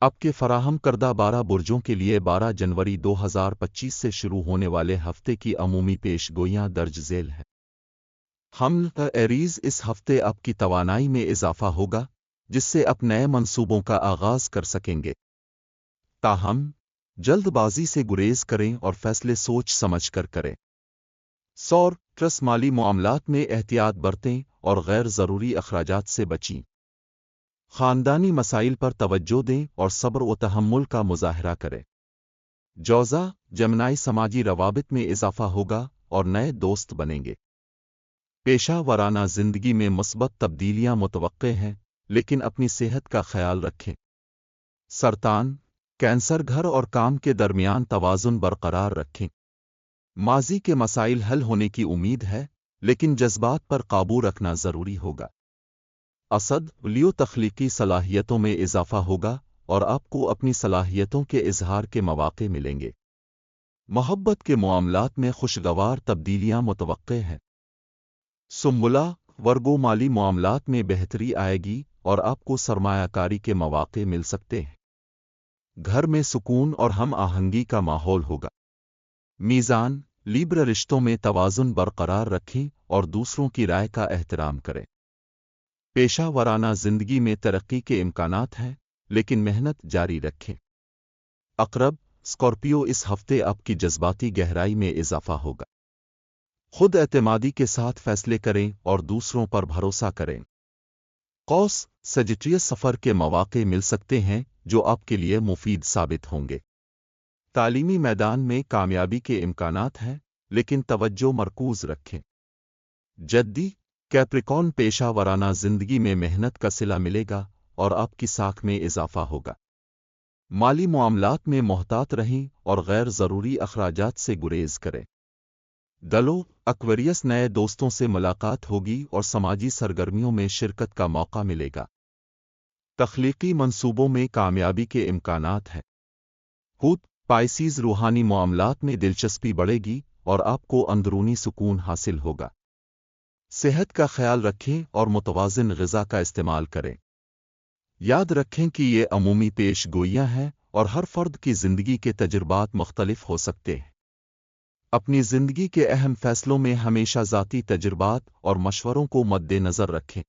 اب کے فراہم کردہ 12 برجوں کے لیے 12 جنوری 2025 سے شروع ہونے والے ہفتے کی عمومی پیش گوئیاں درج ذیل ہیں۔ حمل ایریز، اس ہفتے اب کی توانائی میں اضافہ ہوگا، جس سے اب نئے منصوبوں کا آغاز کر سکیں گے۔ تاہم جلد بازی سے گریز کریں اور فیصلے سوچ سمجھ کر کریں۔ ٹرس، مالی معاملات میں احتیاط برتیں اور غیر ضروری اخراجات سے بچیں۔ خاندانی مسائل پر توجہ دیں اور صبر و تحمل کا مظاہرہ کریں۔ جوزا، جمنائی، سماجی روابط میں اضافہ ہوگا اور نئے دوست بنیں گے۔ پیشہ ورانہ زندگی میں مثبت تبدیلیاں متوقع ہیں، لیکن اپنی صحت کا خیال رکھیں۔ سرطان، کینسر، گھر اور کام کے درمیان توازن برقرار رکھیں۔ ماضی کے مسائل حل ہونے کی امید ہے، لیکن جذبات پر قابو رکھنا ضروری ہوگا۔ اسد، لیو، تخلیقی صلاحیتوں میں اضافہ ہوگا اور آپ کو اپنی صلاحیتوں کے اظہار کے مواقع ملیں گے۔ محبت کے معاملات میں خوشگوار تبدیلیاں متوقع ہیں۔ سنبلہ، ورگو، مالی معاملات میں بہتری آئے گی اور آپ کو سرمایہ کاری کے مواقع مل سکتے ہیں۔ گھر میں سکون اور ہم آہنگی کا ماحول ہوگا۔ میزان، لیبرا، رشتوں میں توازن برقرار رکھیں اور دوسروں کی رائے کا احترام کریں۔ پیشہ ورانہ زندگی میں ترقی کے امکانات ہیں، لیکن محنت جاری رکھیں۔ عقرب، اسکورپیو، اس ہفتے آپ کی جذباتی گہرائی میں اضافہ ہوگا۔ خود اعتمادی کے ساتھ فیصلے کریں اور دوسروں پر بھروسہ کریں۔ قوس، سجٹریس، سفر کے مواقع مل سکتے ہیں جو آپ کے لیے مفید ثابت ہوں گے۔ تعلیمی میدان میں کامیابی کے امکانات ہیں، لیکن توجہ مرکوز رکھیں۔ جدی، کیپریکارن، پیشہ ورانہ زندگی میں محنت کا صلہ ملے گا اور آپ کی ساکھ میں اضافہ ہوگا۔ مالی معاملات میں محتاط رہیں اور غیر ضروری اخراجات سے گریز کریں۔ ڈلو، ایکویریس، نئے دوستوں سے ملاقات ہوگی اور سماجی سرگرمیوں میں شرکت کا موقع ملے گا۔ تخلیقی منصوبوں میں کامیابی کے امکانات ہیں۔ حوت، پائسیز، روحانی معاملات میں دلچسپی بڑھے گی اور آپ کو اندرونی سکون حاصل ہوگا۔ صحت کا خیال رکھیں اور متوازن غذا کا استعمال کریں۔ یاد رکھیں کہ یہ عمومی پیش گوئیاں ہیں اور ہر فرد کی زندگی کے تجربات مختلف ہو سکتے ہیں۔ اپنی زندگی کے اہم فیصلوں میں ہمیشہ ذاتی تجربات اور مشوروں کو مد نظر رکھیں۔